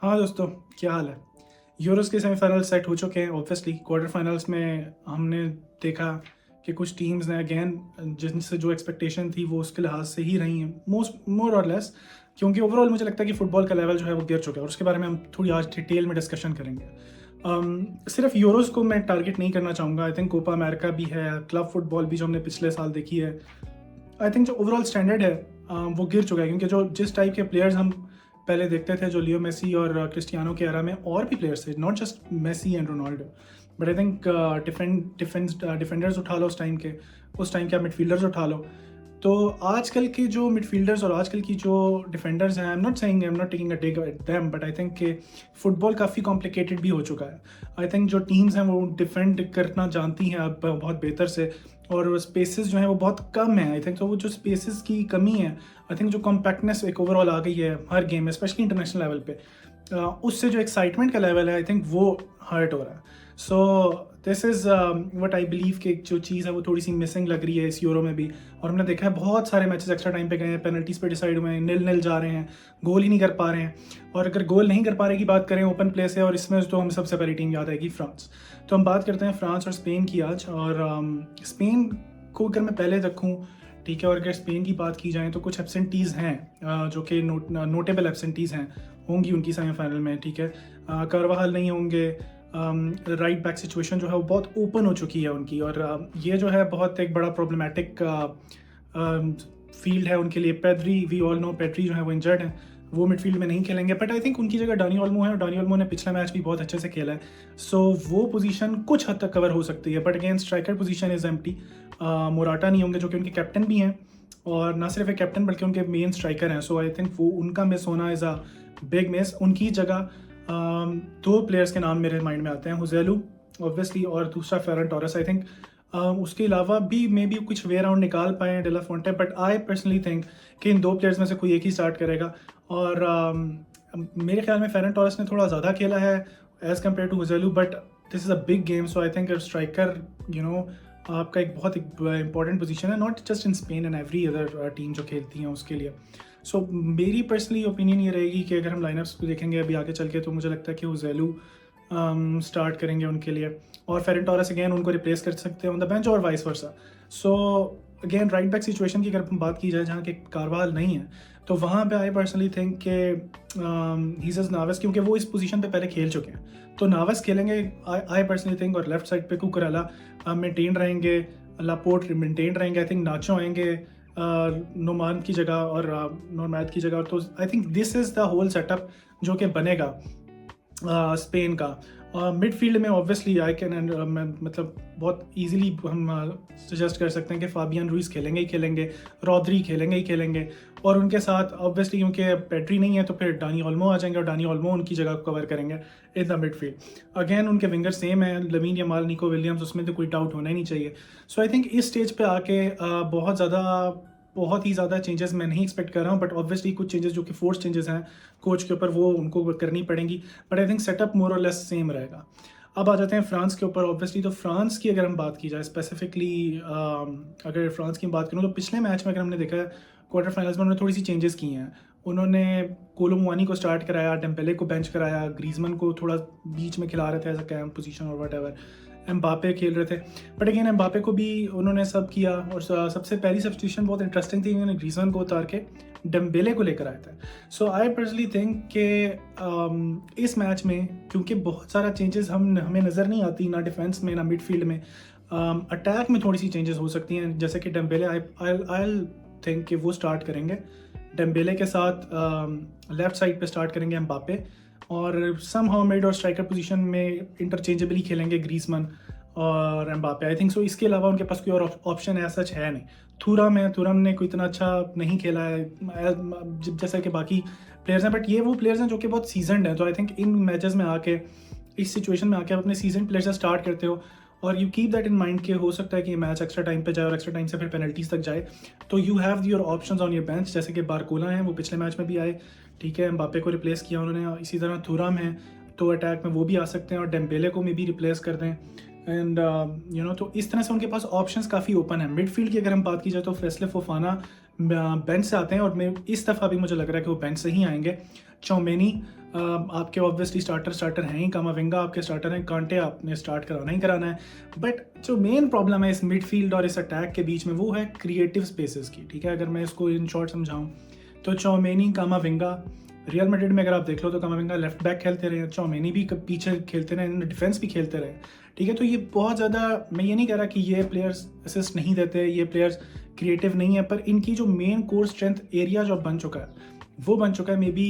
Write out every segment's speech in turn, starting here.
हाँ दोस्तों, क्या हाल है। यूरोज़ के सेमीफाइनल सेट हो चुके हैं। ऑब्वियसली क्वार्टर फाइनल्स में हमने देखा कि कुछ टीम्स ने अगेन जिनसे जो एक्सपेक्टेशन थी वो उसके लिहाज से ही रही हैं, मोस्ट मोर और लेस, क्योंकि ओवरऑल मुझे लगता है कि फुटबॉल का लेवल जो है वो गिर चुका है और उसके बारे में हम थोड़ी आज डिटेल में डिस्कशन करेंगे। सिर्फ यूरोज़ को मैं टारगेट नहीं करना चाहूँगा। आई थिंक कोपा अमेरिका भी है, क्लब फुटबॉल भी जो हमने पिछले साल देखी है। आई थिंक जो ओवरऑल स्टैंडर्ड है वो गिर चुका है, क्योंकि जो जिस टाइप के प्लेयर्स हम पहले देखते थे, जो लियो मेसी और क्रिस्टियानो के एरा में और भी प्लेयर्स थे, not just Messi and Ronaldo, but I think defenders उठा लो उस टाइम के आप मिडफील्डर्स उठा लो। तो आजकल के जो मिडफील्डर्स और आजकल की जो डिफेंडर्स हैं, I am not taking a take at them, but I think कि फुटबॉल काफ़ी कॉम्प्लिकेटेड भी हो चुका है। आई थिंक जो टीम्स हैं वो डिफेंड करना जानती हैं अब बहुत बेहतर से, और स्पेसेस जो हैं वो बहुत कम हैं। आई थिंक तो वो जो स्पेसेस की कमी है, आई थिंक जो कॉम्पैक्टनेस एक ओवरऑल आ गई है हर गेम में, स्पेशली इंटरनेशनल लेवल पे, उससे जो एक्साइटमेंट का लेवल है आई थिंक वो हर्ट हो रहा है। So this is what I believe कि जो चीज़ है वो थोड़ी सी मिसिंग लग रही है इस यूरो में भी। और हमने देखा है बहुत सारे मैचेस एक्स्ट्रा टाइम पे गए हैं, पेनल्टीज़ पे डिसाइड हुए हैं, 0-0 जा रहे हैं, गोल ही नहीं कर पा रहे हैं। और अगर गोल नहीं कर पा रहे की बात करें ओपन प्ले से, और इसमें तो हम सबसे पहली टीम याद आएगी फ्रांस। तो हम बात करते हैं फ्रांस और स्पेन की आज। और स्पेन को अगर मैं पहले रखूँ, ठीक है, और अगर स्पेन की बात की जाए तो कुछ एब्सेंटीज़ हैं जो कि नोटेबल एब्सेंटीज़ हैं, होंगी उनकी सेमीफाइनल में, ठीक है। कार्वाहाल नहीं होंगे, राइट बैक सिचुएशन जो है वो बहुत ओपन हो चुकी है उनकी, और ये जो है बहुत एक बड़ा प्रॉब्लमेटिक फील्ड है उनके लिए। Pedri, we all know Pedri जो है वो इंजर्ड है, वो मिडफील्ड में नहीं खेलेंगे, बट आई थिंक उनकी जगह डानी ओल्मो है, और डानी ओल्मो ने पिछला मैच भी बहुत अच्छे से खेला है। सो वो पोजीशन कुछ हद तक कवर हो सकती है, but again striker position is empty. Morata नहीं होंगे जो कि उनके कैप्टन भी हैं, और ना सिर्फ एक कैप्टन बल्कि उनके मेन स्ट्राइकर हैं। सो आई थिंक वो उनका मिस होना इज़ अ बिग मिस। उनकी जगह दो प्लेयर्स के नाम मेरे माइंड में आते हैं, हुज़ेलू ऑब्वियसली, और दूसरा फेरन टोरेस। आई थिंक उसके अलावा भी मे बी कुछ वे राउंड निकाल पाए de la Fuente, but I personally think कि इन दो प्लेयर्स में से कोई एक ही स्टार्ट करेगा। और मेरे ख्याल में फेरन टोरेस ने थोड़ा ज़्यादा खेला है as compare to Joselu, but this is a big game. So I think striker आपका एक बहुत इंपॉर्टेंट पोजीशन है, not just in Spain and every other team जो खेलती हैं उसके लिए। सो मेरी पर्सनली ओपिनियन ये रहेगी कि अगर हम लाइनअप्स को देखेंगे अभी आगे चल के, तो मुझे लगता है कि हुज़ेलू स्टार्ट करेंगे उनके लिए, और फेरन टोरेस अगेन उनको रिप्लेस कर सकते हैं ऑन द बेंच, और vice versa. So again right back situation की अगर हम बात की जाए जहाँ के कारवाल नहीं है, तो वहाँ पे आई पर्सनली थिंक कि हीजस नावस, क्योंकि वो इस पोजीशन पे पहले खेल चुके हैं, तो नावस खेलेंगे आई पर्सनली थिंक। और लेफ्ट साइड पे कुकरेला मेंटेन रहेंगे, लापोर्ट मेंटेन रहेंगे, आई थिंक नाचो आएंगे नोमान की जगह और नोरमैद की जगह। तो I think this is the whole setup जो कि बनेगा स्पेन का। मिडफील्ड में ऑब्वियसली आई कैन मतलब बहुत इजीली हम सजेस्ट कर सकते हैं कि फाबियन रुइस खेलेंगे ही खेलेंगे, रॉद्री खेलेंगे ही खेलेंगे, और उनके साथ ऑब्वियसली क्योंकि पेड्री नहीं है तो फिर डानी ओल्मो आ जाएंगे, और डानी ओल्मो उनकी जगह को कवर करेंगे इन द मिडफील्ड। अगेन उनके विंगर सेम है, लमीन यमाल, निको विलियम्स, उसमें तो कोई डाउट होना ही नहीं चाहिए। सो आई थिंक इस स्टेज पे आके बहुत ही ज़्यादा चेंजेस मैं नहीं एक्सपेक्ट कर रहा हूँ, बट ऑब्वियसली कुछ चेंजेस जो कि फोर्स चेंजेस हैं कोच के ऊपर, वो उनको करनी पड़ेंगी, बट आई थिंक सेटअप मोर और लेस सेम रहेगा। अब आ जाते हैं फ्रांस के ऊपर। ऑब्वियसली तो फ्रांस की अगर हम बात की जाए स्पेसिफिकली, अगर फ्रांस की बात करूँ तो पिछले मैच में अगर हमने देखा है क्वार्टर फाइनल्स में, उन्होंने थोड़ी सी चेंजेस की हैं। उन्होंने कोलो मुआनी को स्टार्ट कराया, डेम्बेले को बेंच कराया, ग्रीजमन को थोड़ा बीच में खिला रहे थे एज अ कैम पोजीशन और वट एवर, एम्बापे खेल रहे थे, बट अगेन एम्बापे को भी उन्होंने सब किया। और सबसे पहली सब्स्टिट्यूशन बहुत इंटरेस्टिंग थी, उन्होंने ग्रीजमन को उतार के डेम्बेले को लेकर आए थे। सो आई पर्सनली थिंक कि इस मैच में क्योंकि बहुत सारा चेंजेस हमें नज़र नहीं आती, ना डिफेंस में ना मिडफील्ड में, अटैक में थोड़ी सी चेंजेस हो सकती हैं, जैसे कि डेम्बेले आई थिंक कि वो स्टार्ट करेंगे, डेम्बेले के साथ लेफ्ट साइड पे स्टार्ट करेंगे एम्बापे, और सम हाउ मिड और स्ट्राइकर पोजीशन में इंटरचेंजेबली खेलेंगे ग्रीजमन और एम्बापे, आई थिंक सो। इसके अलावा उनके पास कोई और ऑप्शन ऐसा सच है नहीं। थुरम है, थुरम ने कोई इतना अच्छा नहीं खेला है जैसा कि बाकी प्लेयर्स हैं, बट ये वो प्लेयर्स हैं जो कि बहुत सीजनड हैं। तो आई थिंक इन मैचेस में आके, इस सिचुएशन में आके आप अपने सीजन प्लेयर से स्टार्ट करते हो, और you keep that in mind कि हो सकता है कि मैच एक्स्ट्रा टाइम पे जाए और एक्स्ट्रा टाइम से फिर पेनल्टीज तक जाए, तो you have your options on your bench, जैसे कि बारकोला हैं, वो पिछले मैच में भी आए, ठीक है, एम्बापे को रिप्लेस किया उन्होंने। इसी तरह थुरम है, तो अटैक में वो भी आ सकते हैं, और डेम्बेले को मे भी रिप्लेस कर दें, एंड तो इस तरह से उनके पास ऑप्शंस काफ़ी ओपन है। मिडफील्ड की अगर हम बात की जाए तो फैसले फोफाना बेंच से आते हैं, और मैं इस दफ़ा भी मुझे लग रहा है कि वो बेंच से ही आएंगे। चौमेनी आपके ऑब्वियसली स्टार्टर हैं ही, कामाविंगा आपके स्टार्टर हैं, कांटे आपने स्टार्ट कराना ही कराना है। बट जो मेन प्रॉब्लम है इस मिडफील्ड और इस अटैक के बीच में वो है क्रिएटिव स्पेसेस की, ठीक है। अगर मैं इसको इन शॉर्ट समझाऊँ तो चौमेनी, कामाविंगा, रियल मैड्रिड में अगर आप देख लो तो कामाविंगा लेफ्ट बैक खेलते रहे, चौमेनी भी पीछे खेलते रहे, डिफेंस भी खेलते रहे, ठीक है। तो ये बहुत ज़्यादा, मैं ये नहीं कह रहा कि ये प्लेयर्स असिस्ट नहीं देते, ये प्लेयर्स क्रिएटिव नहीं है, पर इनकी जो मेन कोर स्ट्रेंथ एरिया जो बन चुका है वो बन चुका है मे बी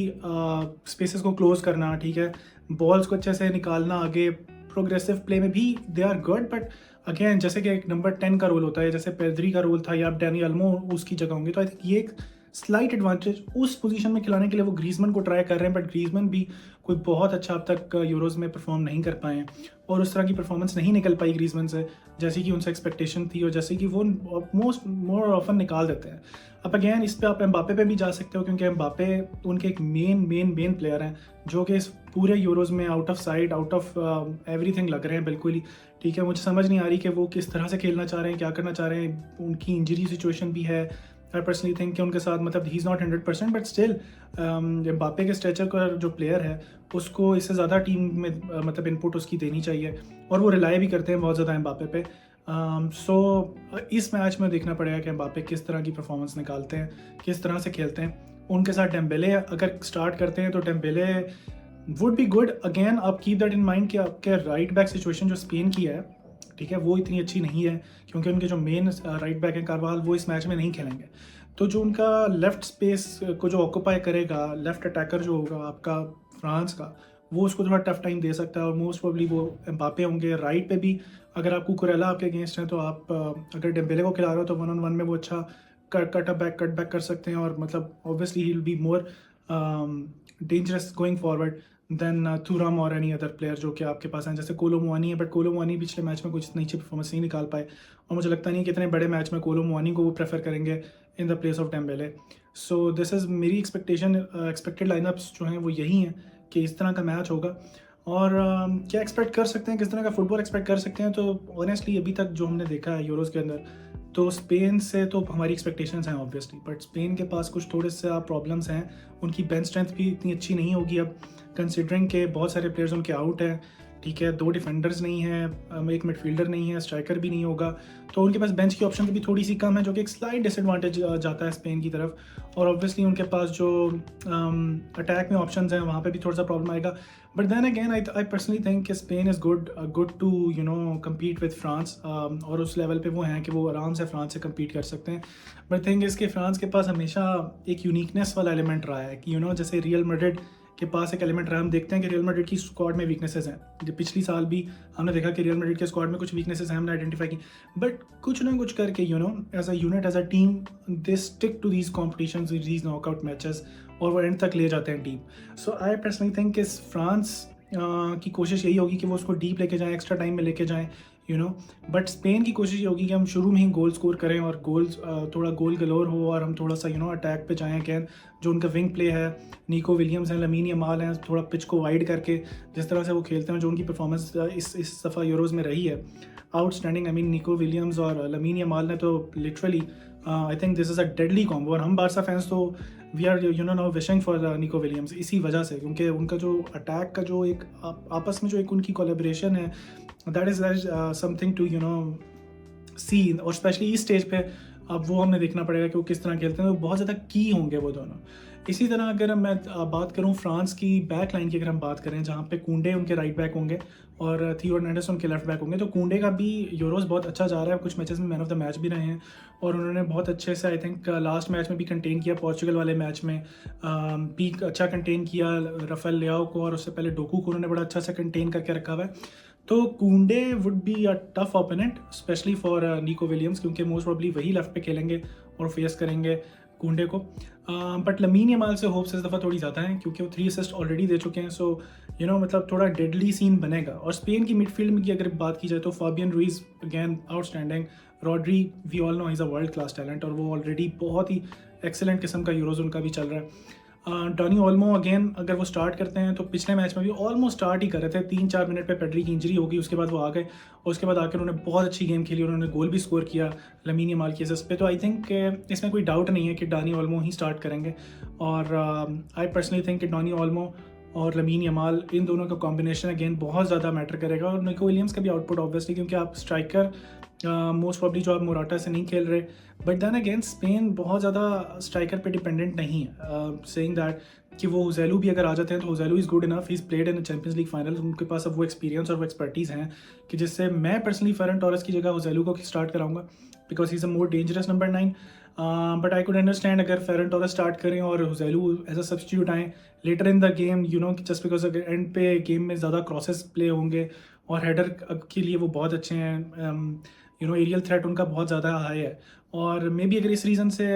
स्पेसेस को क्लोज करना, ठीक है, बॉल्स को अच्छे से निकालना आगे, प्रोग्रेसिव प्ले में भी they are good. But again जैसे कि एक नंबर 10 का रोल होता है, जैसे पेड्री का रोल था या आप डैनी अल्मो उसकी जगह होंगे, तो आई थिंक ये एक स्लाइट एडवांटेज उस पोजीशन में खिलाने के लिए वो ग्रीजमैन को ट्राई कर रहे हैं। बट ग्रीजमैन भी कोई बहुत अच्छा अब तक यूरोज़ में परफॉर्म नहीं कर पाए हैं और उस तरह की परफॉर्मेंस नहीं निकल पाई ग्रीजमैन से जैसी कि उनसे एक्सपेक्टेशन थी और जैसे कि वो मोर ऑफन निकाल देते हैं। अब अगेन इस पे आप एम्बापे पे भी जा सकते हो, क्योंकि एम्बापे उनके एक मेन प्लेयर हैं जो कि इस पूरे यूरोज़ में out of side, out of everything लग रहे हैं बिल्कुल ही, ठीक है। मुझे समझ नहीं आ रही कि वो किस तरह से खेलना चाह रहे हैं, क्या करना चाह रहे हैं। उनकी इंजरी सिचुएशन भी है, आई पर्सनली थिंक कि उनके साथ मतलब he is not 100%, but still Mbappe के स्ट्रेचर का जो प्लेयर है उसको इससे ज़्यादा टीम में मतलब इनपुट उसकी देनी चाहिए और वो रिलाई भी करते हैं बहुत ज़्यादा एम्बापे पे। सो इस मैच में देखना पड़ेगा कि एम्बापे किस तरह की परफॉर्मेंस निकालते हैं, किस तरह से खेलते हैं। उनके साथ डेम्बेले अगर स्टार्ट करते हैं तो Dembélé would be good. Again आप कीप दैट इन माइंड कि आपके राइट बैक सिचुएशन जो स्पेन की है, ठीक है, वो इतनी अच्छी नहीं है क्योंकि उनके जो मेन राइट बैक है कारवाल, वो इस मैच में नहीं खेलेंगे। तो जो उनका लेफ्ट स्पेस को जो ऑक्यूपाई करेगा, लेफ्ट अटैकर जो होगा आपका फ्रांस का, वो उसको थोड़ा टफ टाइम दे सकता है और मोस्ट प्रोबब्ली वो एम्बापे होंगे। राइट पे भी अगर आप कुकुरेला आपके अगेंस्ट हैं तो आप अगर डेम्बेले को खिला रहे हो तो 1-on-1 में वो अच्छा कट बैक कर सकते हैं और मतलब ऑब्वियसली ही will be more dangerous going forward then Thuram और एनी अदर प्लेयर जो कि आपके पास हैं, जैसे कोलो मुआनी है। बट कोलो मुआनी पिछले मैच में कुछ इतनी अच्छी परफॉर्मेंस नहीं निकाल पाए और मुझे लगता नहीं कि इतने बड़े मैच में कोलो मुआनी को वो प्रेफर करेंगे in the place of Dembélé. So this is मेरी एक्सपेक्टेड लाइनअप्स जो हैं वो यही हैं कि इस तरह का मैच होगा। और क्या एक्सपेक्ट कर सकते हैं, किस तरह का फुटबॉल एक्सपेक्ट कर सकते हैं, तो ऑनेस्टली अभी तक जो हमने देखा है यूरोज़ के अंदर, तो स्पेन से तो हमारी एक्सपेक्टेशंस हैं ऑब्वियसली, बट स्पेन के पास कुछ थोड़े से प्रॉब्लम्स हैं। उनकी बेंच स्ट्रेंथ भी इतनी अच्छी नहीं होगी अब, कंसिडरिंग के बहुत सारे प्लेयर्स उनके आउट हैं, ठीक है, 2 डिफेंडर्स नहीं हैं, एक मिडफील्डर नहीं है, स्ट्राइकर भी नहीं होगा, तो उनके पास बेंच की ऑप्शन भी थोड़ी सी कम है, जो कि एक स्लाइट डिसएडवांटेज जाता है स्पेन की तरफ। और ऑब्वियसली उनके पास जो अटैक में ऑप्शंस हैं वहाँ पे भी थोड़ा सा प्रॉब्लम आएगा। But then again I personally think कि Spain is good to compete with France, और उस लेवल पे वो हैं कि वो आराम से फ्रांस से कम्पीट कर सकते हैं। बट थिंग इज़ कि फ्रांस के पास हमेशा एक यूनिकनेस वाला एलिमेंट रहा है कि जैसे रियल मैड्रिड के पास एक एलिमेंट रहा है। हम देखते हैं कि रियल मैड्रिड की स्क्वाड में वीकनेसेस हैं, जो पिछली साल भी हमने देखा कि रियल मैड्रिड के स्क्वाड में कुछ वीकनेसेस हैं, हमने आइडेंटिफाई की, बट कुछ ना कुछ करके as a unit, as a team, they stick to these competitions, these knockout matches, और वो एंड तक ले जाते हैं team. So I personally think कि फ्रांस की कोशिश यही होगी कि वो उसको डीप लेके जाएँ, एक्स्ट्रा टाइम में लेके जाएँ, बट स्पेन की कोशिश ये होगी कि हम शुरू में ही गोल स्कोर करें और थोड़ा गोल गलोर हो और हम थोड़ा सा अटैक पे जाएं। अगेन जो उनका विंग प्ले है, निको विलियम्स हैं, लमीन यमाल हैं, थोड़ा पिच को वाइड करके जिस तरह से वो खेलते हैं, जो उनकी परफॉर्मेंस इस दफ़ा यूरोज़ में रही है outstanding. I mean Nico Williams और लमीन यमाल ने तो literally I think this is a deadly combo, और हम बारसा फैंस तो we are now wishing for Nico Williams इसी वजह से, क्योंकि उनका जो अटैक का जो एक आपस में जो एक उनकी कोलेब्रेशन है, दैट इज़ समथिंग टू सी, और स्पेशली इस स्टेज पे अब वो हमें देखना पड़ेगा कि वो किस तरह खेलते हैं, तो बहुत ज़्यादा की होंगे वो दोनों। इसी तरह अगर मैं बात करूं फ्रांस की बैक लाइन की, अगर हम बात करें जहां पे कुंडे उनके राइट बैक होंगे और थियो हर्नांडेस उनके लेफ्ट बैक होंगे, तो कुंडे का भी यूरोज़ बहुत अच्छा जा रहा है, कुछ मैचेस में मैन ऑफ द मैच भी रहे हैं और उन्होंने बहुत अच्छे से आई थिंक लास्ट मैच में भी कंटेन किया, पोर्चुगल वाले मैच में भी अच्छा कंटेन किया राफेल लियाओ को, और उससे पहले डोकू को उन्होंने बड़ा अच्छा से कंटेन करके रखा हुआ है। तो कुंडे would be a tough opponent specially for Nico Williams, क्योंकि मोस्ट प्रोबब्ली वही लेफ्ट पे खेलेंगे और फेस करेंगे कुंडे को। बट लमीन यमाल से होप्स इस दफ़ा थोड़ी ज़्यादा हैं क्योंकि वो 3 असिस्ट ऑलरेडी दे चुके हैं। सो मतलब थोड़ा डेडली सीन बनेगा। और स्पेन की मिडफील्ड में की अगर बात की जाए तो Fabian Ruiz again outstanding, Rodri we all know is a world class talent और वो ऑलरेडी बहुत ही एक्सेलेंट किस्म का यूरोज़ उनका भी चल रहा है। डॉनी ओल्मो अगेन अगर वो स्टार्ट करते हैं तो पिछले मैच में भी ऑलमोस्ट स्टार्ट ही कर रहे थे, 3-4 मिनट पे पेड्री की इंजरी होगी, उसके बाद वो आ गए और उसके बाद आकर उन्होंने बहुत अच्छी गेम खेली, उन्होंने गोल भी स्कोर किया लमीन यमाल की असिस्ट पे। तो आई थिंक इसमें कोई डाउट नहीं है कि डॉनी ओल्मो ही स्टार्ट करेंगे और आई पर्सनली थिंक कि डॉनी ओल्मो और लमीन यमाल, इन दोनों का कॉम्बिनेशन अगेन बहुत ज़्यादा मैटर करेगा। और निको विलियम्स का भी आउटपुट ऑब्वियसली, क्योंकि आप स्ट्राइकर मोस्ट प्रॉब्ली जो आप मोराटा से नहीं खेल रहे, बट देन अगेन स्पेन बहुत ज़्यादा स्ट्राइकर पे डिपेंडेंट नहीं है। सेइंग दैट कि वो हुज़ैलू भी अगर आ जाते हैं तो Joselu is good enough, he is played in the Champions League final, उनके पास अब वो एक्सपीरियंस और वो एक्सपर्टीज़ हैं कि जिससे मैं पर्सनली फर्रन टोरेस की जगह हुज़ैलू को स्टार्ट कराऊंगा, because he is a more dangerous number 9। But I could understand अगर फर्रन टोरेस स्टार्ट करें और हुज़ैलू एज अ सब्स्टिट्यूट आएँ later in the game, you know, just because अगर एंड पे गेम में ज़्यादा क्रॉसेस प्ले होंगे और हेडर के लिए वो बहुत अच्छे हैं, यू नो, एरियल थ्रेट उनका बहुत ज़्यादा हाई है। और मे बी अगर इस रीज़न से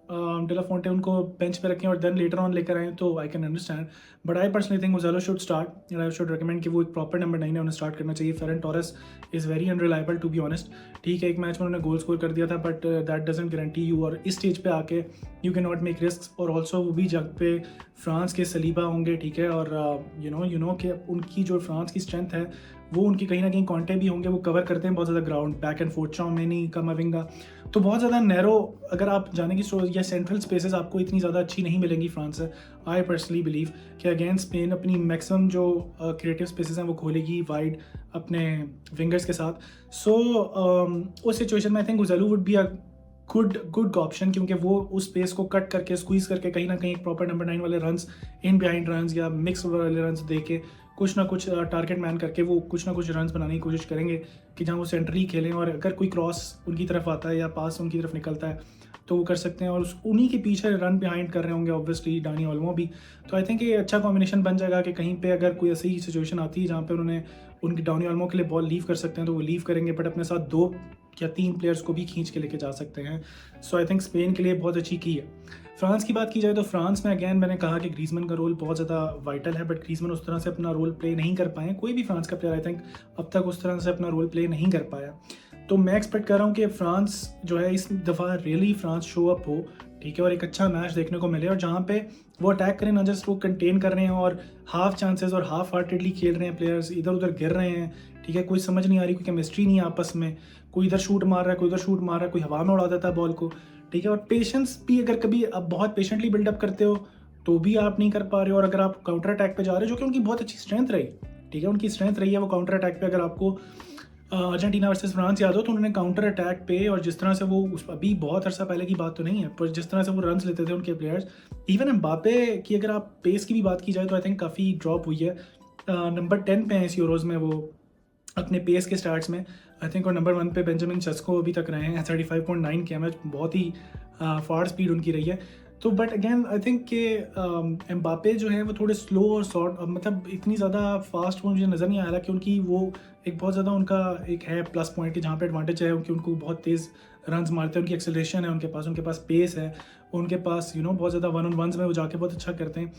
डेला फोंटे उनको बेंच पे रखें और देन लेटर ऑन लेकर आएँ तो I can understand, but I personally think Joselu should start and I should recommend कि वो एक प्रॉपर नंबर 9 है, उन्हें स्टार्ट करना चाहिए। Ferran Torres is very unreliable to be honest. ठीक है, एक मैच में उन्होंने गोल स्कोर कर दिया था, but that doesn't guarantee you, और इस स्टेज पे आके you can not make risk. और ऑल्सो वो भी जग पे फ्रांस के सलीबा होंगे, ठीक है, और यू नो कि उनकी जो फ्रांस की स्ट्रेंथ है वो उनकी कहीं ना कहीं कॉन्टे भी होंगे, वो कवर करते हैं बहुत ज़्यादा ग्राउंड, बैक एंड फोर्थ, चौमेनी, कमाविंगा, तो बहुत ज़्यादा नैरो अगर आप जाने की या सेंट्रल स्पेसेस आपको इतनी ज़्यादा अच्छी नहीं मिलेंगी फ्रांस से। आई पर्सनली बिलीव कि अगेन स्पेन अपनी मैक्सिमम जो क्रिएटिव स्पेसेस हैं वो खोलेगी वाइड अपने विंगर्स के साथ। सो उस सिचुएशन में I think Joselu would be a good option, क्योंकि वो उस स्पेस को कट करके स्क्वीज़ करके कहीं ना कहीं एक प्रॉपर नंबर 9 वाले रन्स, इन बिहाइंड रन्स या मिक्स वाले रन्स दे के कुछ ना कुछ टारगेट मैन करके वो कुछ ना कुछ रन्स बनाने की कोशिश करेंगे कि जहाँ वो सेंट्रली खेलें, और अगर कोई क्रॉस उनकी तरफ आता है या पास उनकी तरफ निकलता है तो वो कर सकते हैं, और उन्हीं के पीछे रन बिहाइंड कर रहे होंगे ऑब्वियसली डानी ओल्मो भी। तो आई थिंक ये अच्छा कॉम्बिनेशन बन जाएगा कि कहीं पे अगर कोई ऐसी सिचुएशन आती है जहाँ पे उन्होंने उनकी डानी ओल्मो के लिए बॉल लीव कर सकते हैं तो वो लीव करेंगे, बट अपने साथ 2 या 3 प्लेयर्स को भी खींच के लेके जा सकते हैं। सो आई थिंक स्पेन के लिए बहुत अच्छी की है। फ्रांस की बात की जाए तो फ्रांस में अगेन मैंने कहा कि ग्रीजमैन का रोल बहुत ज़्यादा वाइटल है, बट ग्रीजमैन उस तरह से अपना रोल प्ले नहीं कर पाए। कोई भी फ्रांस का प्लेयर आई थिंक अब तक उस तरह से अपना रोल प्ले नहीं कर पाया। तो मैं एक्सपेक्ट कर रहा हूँ कि फ्रांस जो है इस दफ़ा रियली फ्रांस शो अप हो, ठीक है, और एक अच्छा मैच देखने को मिले, और जहाँ पे वो अटैक करें, ना जस्ट वो कंटेन कर रहे हैं और हाफ चांसेस और हाफ हार्टेडली खेल रहे हैं, प्लेयर्स इधर उधर गिर रहे हैं, ठीक है, कोई समझ नहीं आ रही, कोई केमिस्ट्री नहीं है आपस में, कोई इधर शूट मार रहा है, कोई उधर शूट मार रहा है, कोई हवा में उड़ा देता है बॉल को, ठीक है। और पेशेंस भी अगर कभी आप बहुत पेशेंटली बिल्डअप करते हो तो भी आप नहीं कर पा रहे हो, और अगर आप काउंटर अटैक पे जा रहे हो जो कि उनकी बहुत अच्छी स्ट्रेंथ रही, ठीक है, उनकी स्ट्रेंथ रही है वो काउंटर अटैक पे। अगर आपको अर्जेंटीना वर्सेस फ्रांस याद हो तो उन्होंने काउंटर अटैक पे, और जिस तरह से वो अभी बहुत अर्सा पहले की बात तो नहीं है, पर जिस तरह से वो रन्स लेते थे उनके प्लेयर्स, इवन एम्बापे की अगर आप पेस की भी बात की जाए तो आई थिंक काफ़ी ड्रॉप हुई है। नंबर 10 पे हैं इस यूरोज़ में वो अपने पेस के स्टार्ट्स में आई थिंक, और नंबर 1 पे बेंजामिन सेस्को अभी तक रहे हैं 35.9 के एमएच, बहुत ही फास्ट स्पीड उनकी रही है। तो बट अगेन आई थिंक कि एम्बापे जो है वो थोड़े स्लो और शॉर्ट, मतलब इतनी ज़्यादा फास्ट वो मुझे नज़र नहीं आ रहा कि उनकी वो एक बहुत ज़्यादा उनका एक है प्लस पॉइंट कि जहाँ पे एडवांटेज है कि उनको बहुत तेज़ रन्स मारते हैं, उनकी एक्सेलरेशन है उनके पास पेस है, उनके पास यू नो बहुत ज़्यादा 1-on-1s में वो जाके बहुत अच्छा करते हैं।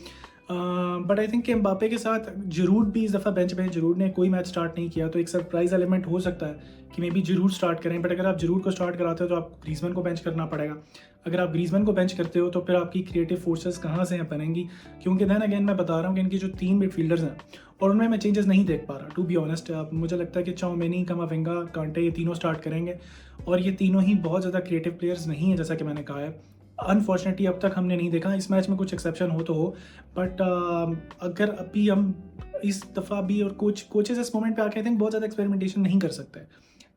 बट आई थिंक कि एम्बापे के साथ जिरूड भी इस दफ़ा बेंच पे है, जिरूड ने कोई मैच स्टार्ट नहीं किया, तो एक सरप्राइज एलिमेंट हो सकता है कि मे बी जिरूड स्टार्ट करें, बट अगर आप जिरूड को स्टार्ट कराते हो तो आप ग्रीजमैन को बेंच करना पड़ेगा। अगर आप ग्रीजमैन को बेंच करते हो तो फिर आपकी क्रिएटिव फोर्सेस कहाँ से बनेंगी, क्योंकि दैन अगेन मैं बता रहा हूँ कि इनकी जो 3 मिडफील्डर्स हैं और उनमें मैं चेंजेस नहीं देख पा रहा टू बी ऑनेस्ट। मुझे लगता है कि चौमेनी, कमाविंगा, कांटे, ये तीनों स्टार्ट करेंगे, और ये तीनों ही बहुत ज़्यादा क्रिएटिव प्लेयर्स नहीं है जैसा कि मैंने कहा है। अनफॉर्चुनेटली अब तक हमने नहीं देखा, इस मैच में कुछ एक्सेप्शन हो तो हो, बट अगर अभी हम इस दफ़ा भी, और कोचेस इस मोमेंट पे आके आई थिंक बहुत ज़्यादा एक्सपेरिमेंटेशन नहीं कर सकते।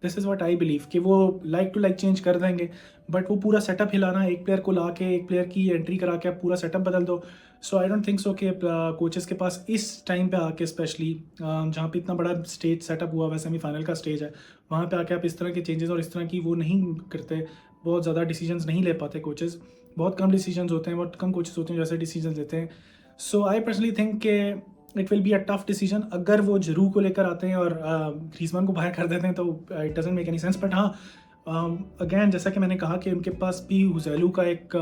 This is what I believe कि वो लाइक टू लाइक चेंज कर देंगे, बट वो पूरा सेटअप हिलाना, एक प्लेयर को ला के एक प्लेयर की एंट्री करा के आप पूरा सेटअप बदल दो, सो आई डोंट थिंक सो कि कोचेस के पास इस टाइम पे आके, स्पेशली जहाँ पे इतना बड़ा स्टेज सेटअप हुआ हुआ सेमीफाइनल का स्टेज है, वहाँ पे आके आप इस तरह के चेंजेस और इस तरह की वो नहीं करते, बहुत ज़्यादा डिसीजंस नहीं ले पाते कोचेस, बहुत कम डिसीजंस होते हैं, बहुत कम कोचेस होते हैं जैसे डिसीजंस लेते हैं। सो आई पर्सनली थिंक के it will be a tough decision अगर वो जरू को लेकर आते हैं और ग्रीजमैन को बाहर कर देते हैं, तो it doesn't make any sense. But हाँ, अगेन जैसा कि मैंने कहा कि उनके पास भी हुज़ैलू का एक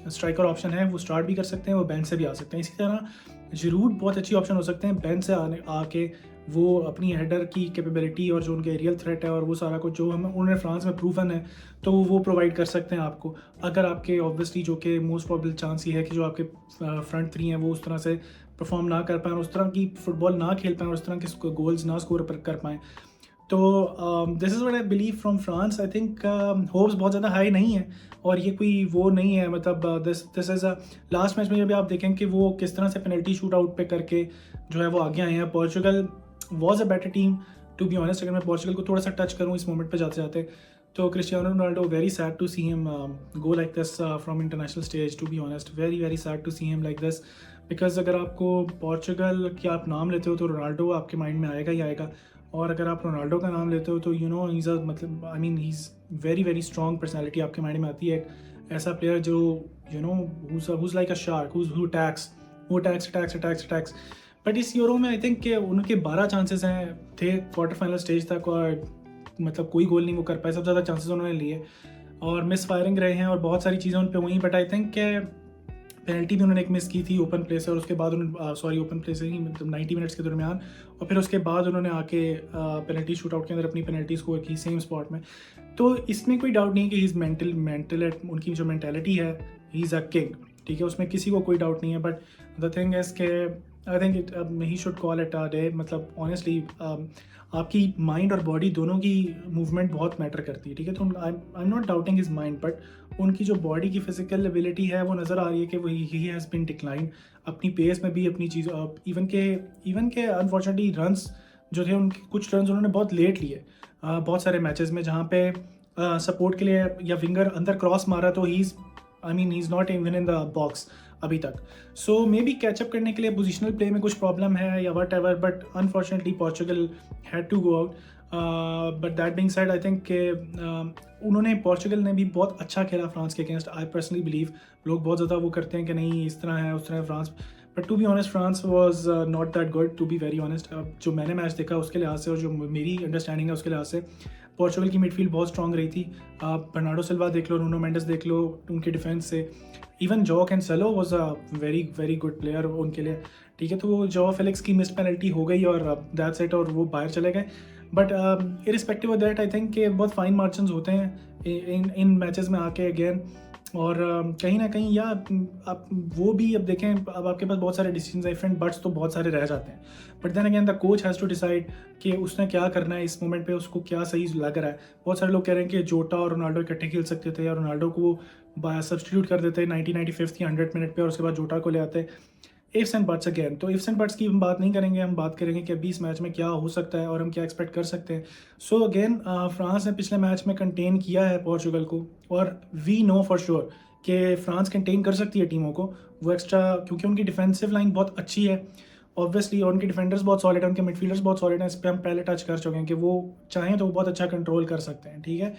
स्ट्राइकर ऑप्शन है, वो स्टार्ट भी कर सकते हैं, वो बेंच से भी आ सकते हैं। इसी तरह जरूर बहुत अच्छी ऑप्शन हो सकते हैं बेंच से आके वो अपनी हेडर की कैपेबिलिटी और जो उनके एरियल थ्रेट है और वो सारा कुछ जो हम उन्होंने फ्रांस में प्रूवन है, तो वो प्रोवाइड कर सकते हैं आपको। अगर आपके ऑब्वियसली जो कि मोस्ट प्रॉबल चांस ये है कि जो आपके फ्रंट 3 हैं वो उस तरह से परफॉर्म ना कर पाएँ, उस तरह की फुटबॉल ना खेल पाएँ और उस तरह के गोल्स ना स्कोर कर पाएँ, तो this is what I believe from France. I think hopes बहुत ज़्यादा हाई नहीं है, और ये कोई वो नहीं है, मतलब this is a last match में जब आप देखें कि वो किस तरह से पेनल्टी शूट आउट पे करके जो है वो आगे आए हैं। Portugal was a better team to be honest. अगर मैं पोर्चुगल को थोड़ा सा टच करूँ इस मोमेंट पे जाते जाते, तो Cristiano Ronaldo, very sad to see him go like this from international stage, to be honest very very sad to see him like this. Because अगर आपको पोर्चुगल की आप नाम लेते हो तो रोनाल्डो आपके माइंड में आएगा ही आएगा, और अगर आप रोनाल्डो का नाम लेते हो तो यू नो हीज़ अ, मतलब I mean he is very very strong personality आपके माइंड में आती है। एक ऐसा प्लेयर जो you know who's like a shark who attacks. But इस यूरो में आई थिंक कि उनके 12 चांसेस हैं थे क्वार्टर फाइनल स्टेज तक, और मतलब कोई गोल नहीं वो कर पाए। सबसे ज़्यादा चांसेस उन्होंने लिए और मिस फायरिंग रहे हैं और बहुत सारी चीज़ें उन पे हुई। बट आई थिंक के पेनल्टी भी उन्होंने एक मिस की थी ओपन प्ले से, और उसके बाद उन्होंने सॉरी ओपन प्ले से ही, मतलब 90 मिनट्स के दरमियान, और फिर उसके बाद उन्होंने आके पेनल्टी शूट आउट के अंदर अपनी पेनल्टी स्कोर की सेम स्पॉट में। तो इसमें कोई डाउट नहीं है कि ही इज़ मेंटल उनकी जो मेंटेलिटी है, ही इज़ अ किंग, ठीक है, उसमें किसी को कोई डाउट नहीं है। बट द थिंग इज़ के I think it he should call it a day. मतलब ऑनेस्टली आपकी माइंड और बॉडी दोनों की मूवमेंट बहुत मैटर करती है, ठीक है। तो आई am not doubting his mind, but उनकी जो बॉडी की फिजिकल एबिलिटी है वो नज़र आ रही है कि वो ही हैज़ बिन डिक्लाइन अपनी पेस में भी, अपनी चीज़ इवन के अनफॉर्चुनेटली रन्स जो थे उनके, कुछ रन्स उन्होंने बहुत लेट लिए बहुत सारे मैचेस में, जहाँ पे सपोर्ट के लिए या विंगर अंदर क्रॉस मारा तो he is not even in the box अभी तक। सो मे बी कैचअप करने के लिए पोजिशनल प्ले में कुछ प्रॉब्लम है या whatever, but unfortunately Portugal had to go out. But that being said I think के उन्होंने पोर्चुगल ने भी बहुत अच्छा खेला फ्रांस के अगेंस्ट। आई पर्सनली बिलीव लोग बहुत ज़्यादा वो करते हैं कि नहीं इस तरह है उस तरह है France, but to be honest France was not that good to be very honest. जो मैंने मैच देखा उसके लिहाज से और जो मेरी अंडरस्टैंडिंग है उसके लिहाज से, पोर्चुगल की मिडफील्ड बहुत स्ट्रॉन्ग रही थी। आप बर्नार्डो सिल्वा देख लो, नूनो मेंडेस देख लो, उनके डिफेंस से even jaw Cancelo was a very very good player उनके लिए, ठीक है। तो वो जॉ फेलिक्स की मिस पेनल्टी हो गई और दैट्स इट, और वो बाहर चले गए। But irrespective of that I think के बहुत फाइन मार्जिन होते हैं इन मैचेस में आके अगेन। और कहीं ना कहीं या आप वो भी अब देखें, अब आपके पास बहुत सारे डिसीजन डिफरेंट बट्स तो बहुत सारे रह जाते हैं, but then again the coach has to decide कि उसने क्या करना है इस मोमेंट पे, उसको क्या सही लग रहा है। बहुत सारे लोग कह रहे हैं कि जोटा और रोनाल्डो इकट्ठे खेल सकते थे, या रोनाल्डो को सब्सटीट्यूट कर देते 95 या 100 मिनट पे और उसके बाद जोटा को ले आते। इफ्स एंड बट्स अगेन, तो इफ्स एंड बट्स की हम बात नहीं करेंगे, हम बात करेंगे कि अभी इस मैच में क्या हो सकता है और हम क्या एक्सपेक्ट कर सकते हैं। सो अगेन फ्रांस ने पिछले मैच में कंटेन किया है पोर्चुगल को, और वी नो फॉर श्योर कि फ्रांस कंटेन कर सकती है टीमों को। वो एक्स्ट्रा क्योंकि उनकी डिफेंसिव लाइन बहुत अच्छी है ऑब्वियसली, और उनके डिफेंडर्स बहुत सॉलिड है, उनके मिडफील्डर्स बहुत सॉलिड हैं। इस पर हम पहले टच कर चुके हैं कि वो चाहें तो वो बहुत अच्छा कंट्रोल कर सकते हैं, ठीक है।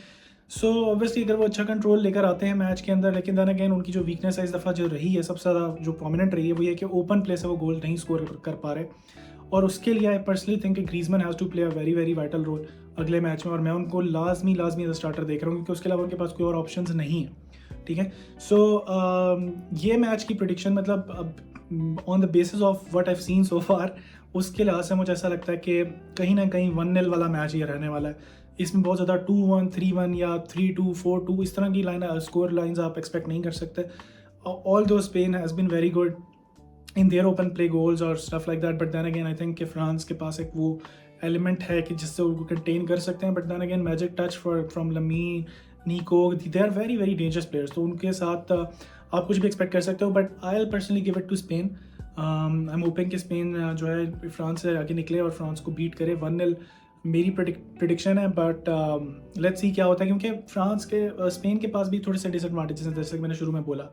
सो ऑब्वियसली अगर वो अच्छा कंट्रोल लेकर आते हैं मैच के अंदर, लेकिन देन अगेन उनकी जो वीकनेस है इस दफ़ा जो रही है सबसे ज़्यादा जो प्रोमिनेंट रही है वो ये कि ओपन प्ले से वो गोल नहीं स्कोर कर पा रहे, और उसके लिए I personally think Griezmann has to play a very very vital role अगले मैच में, और मैं उनको लाजमी एज अ स्टार्टर देख रहा हूँ क्योंकि उसके अलावा उनके पास कोई और ऑप्शन नहीं है, ठीक है। सो ये मैच की प्रिडिक्शन मतलब अब on the basis of what I have seen so far, उसके लिहाज से मुझे ऐसा लगता है कि कहीं ना कहीं 1-0 वाला मैच ये रहने वाला है। इसमें बहुत ज़्यादा 2-1, 3-1 या 3-2, 4-2 इस तरह की लाइन स्कोर लाइंस आप एक्सपेक्ट नहीं कर सकते। Although Spain has been very good in their open play goals और stuff like that, but then again I think कि फ्रांस के पास एक वो एलिमेंट है कि जिससे उनको कंटेन कर सकते हैं। But then again magic touch from Lamine, Nico, they are very very dangerous players, तो उनके साथ आप कुछ भी एक्सपेक्ट कर सकते हो। But I will personally give it to Spain. I am hoping कि स्पेन जो है फ्रांस से आगे निकले और फ्रांस को बीट करे 1-0 मेरी प्रिडिक्शन है। बट लेट्स सी क्या होता है, क्योंकि फ्रांस के स्पेन के पास भी थोड़े से डिसएडवांटेजेस हैं, जैसे कि मैंने शुरू में बोला,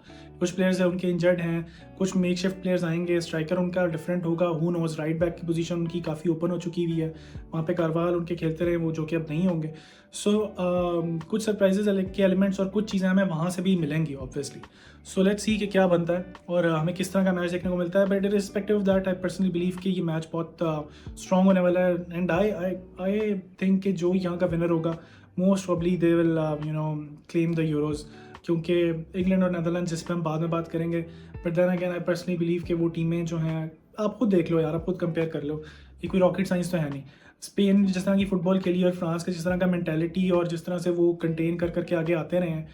कुछ प्लेयर्स हैं उनके इंजर्ड हैं, कुछ मेकशिफ्ट प्लेयर्स आएंगे, स्ट्राइकर उनका डिफरेंट होगा, हु नोज, राइट बैक की पोजीशन उनकी काफ़ी ओपन हो चुकी हुई है, वहाँ पे कारवाल उनके खेलते रहे वो, जो कि अब नहीं होंगे। सो कुछ सरप्राइजेज के एलिमेंट्स और कुछ चीज़ें हमें वहाँ से भी मिलेंगी ऑब्वियसली। सो लेट्स सी कि क्या बनता है और हमें किस तरह का मैच देखने को मिलता है। But respective of that I personally believe कि ये मैच बहुत स्ट्रॉन्ग होने वाला है, एंड आई थिंक कि जो यहाँ का विनर होगा most probably they will claim the Euros, क्योंकि इंग्लैंड और नेदरलैंड जिस पर हम बाद में बात करेंगे। But then again I personally believe कि वो टीमें जो हैं, आप खुद देख लो यार, आप खुद कंपेयर कर लो, ये कोई रॉकेट साइंस तो है नहीं। स्पेन जिस तरह की फुटबॉल खेली और फ्रांस का जिस तरह का मेंटेलिटी और जिस तरह से वो कंटेन कर करके आगे आते रहे हैं,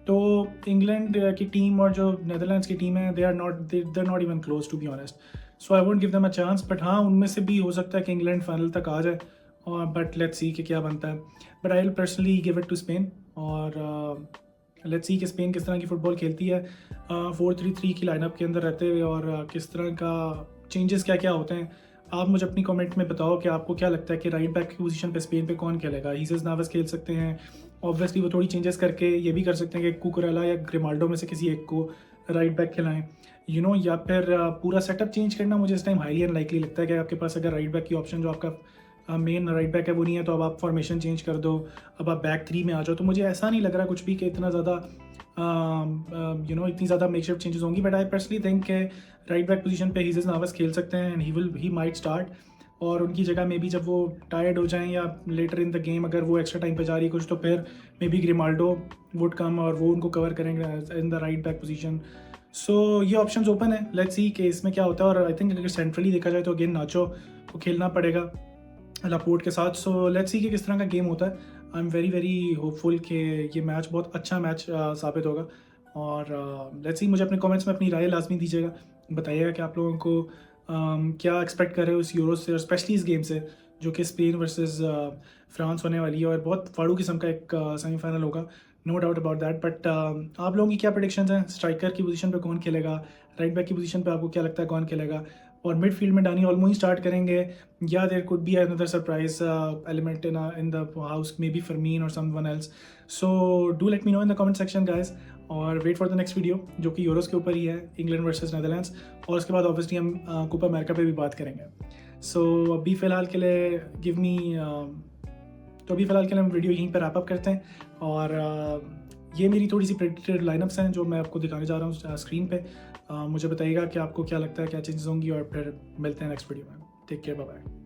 तो इंग्लैंड की टीम और जो नेदरलैंड्स की टीम है, they are not even close to be honest. So I won't give them a chance, but हाँ उनमें से भी हो सकता है कि इंग्लैंड फाइनल तक आ जाए और बट लेट्स सी कि क्या बनता है। But I will personally give it to Spain, और लेट्स सी कि स्पेन किस तरह की फ़ुटबॉल खेलती है 4-3-3 की लाइनअप के अंदर रहते हुए, और किस तरह का चेंजेस क्या क्या होते हैं। आप मुझे अपनी कमेंट में बताओ कि आपको क्या लगता है कि राइट बैक की पोजीशन पे स्पेन पे कौन खेलेगा। हीसस नावस खेल सकते हैं, ऑब्वियसली वो थोड़ी चेंजेस करके ये भी कर सकते हैं कि कुकुरेला या ग्रिमाल्डो में से किसी एक को राइट बैक खिलाएं, या फिर पूरा सेटअप चेंज करना मुझे इस टाइम हाईली अनलाइकली लगता है कि आपके पास अगर राइट बैक की ऑप्शन जो आपका मेन राइट बैक है वो नहीं है, तो अब आप फॉर्मेशन चेंज कर दो, अब आप बैक 3 में आ जाओ। तो मुझे ऐसा नहीं लग रहा कुछ भी कि इतना ज़्यादा इतनी ज़्यादा मेकशिफ्ट चेंजेस होंगी। बट आई पर्सनली थिंक के राइट बैक पोजीशन पे हीसस नावस खेल सकते हैं, एंड ही माइट स्टार्ट। और उनकी जगह मे बी जब वो टायर्ड हो जाएं या लेटर इन द गेम अगर वो एक्स्ट्रा टाइम पे जा रही है कुछ, तो फिर maybe Grimaldo would come और वो उनको कवर करेंगे in the right back position. So ये ऑप्शंस ओपन है, लेट्स सी कि इसमें क्या होता है। और आई थिंक अगर सेंट्रली देखा जाए तो अगेन नाचो को खेलना पड़ेगा लापोर्ट के साथ। सो लेट्स सी कि किस तरह का गेम होता है। I am very very hopeful कि ये मैच बहुत अच्छा मैच साबित होगा। और लेट्स सी, मुझे अपने कमेंट्स में अपनी राय लाजमी दीजिएगा, बताइएगा कि आप लोगों को क्या एक्सपेक्ट कर रहे हो इस यूरो से, और स्पेशली इस गेम से जो कि स्पेन वर्सेस फ्रांस होने वाली है, और बहुत फाड़ू किस्म का एक सेमीफाइनल होगा, no doubt about that. But आप लोगों की क्या प्रेडिक्शंस हैं? स्ट्राइकर की पोजीशन पे कौन खेलेगा, राइट बैक की पोजीशन पे आपको क्या लगता है कौन खेलेगा, और मिडफील्ड में डानी ऑल्मो ही स्टार्ट करेंगे, या there could be another surprise element in the house, maybe Fermin और someone else. So do let me know in the comment section guys, और wait for the next video जो कि Euros के ऊपर ही है, England versus Netherlands, और उसके बाद ऑब्वियसली हम कोपा अमेरिका पे भी बात करेंगे। सो अभी फ़िलहाल के लिए अभी फ़िलहाल के लिए हम वीडियो यहीं पर रैप अप करते हैं। और ये मेरी थोड़ी सी प्रेडिक्टेड लाइनअप्स हैं जो मैं आपको दिखाने जा रहा हूँ स्क्रीन पे। मुझे बताइएगा कि आपको क्या लगता है क्या चेंजेस होंगी, और फिर मिलते हैं नेक्स्ट वीडियो में। Take care, bye bye.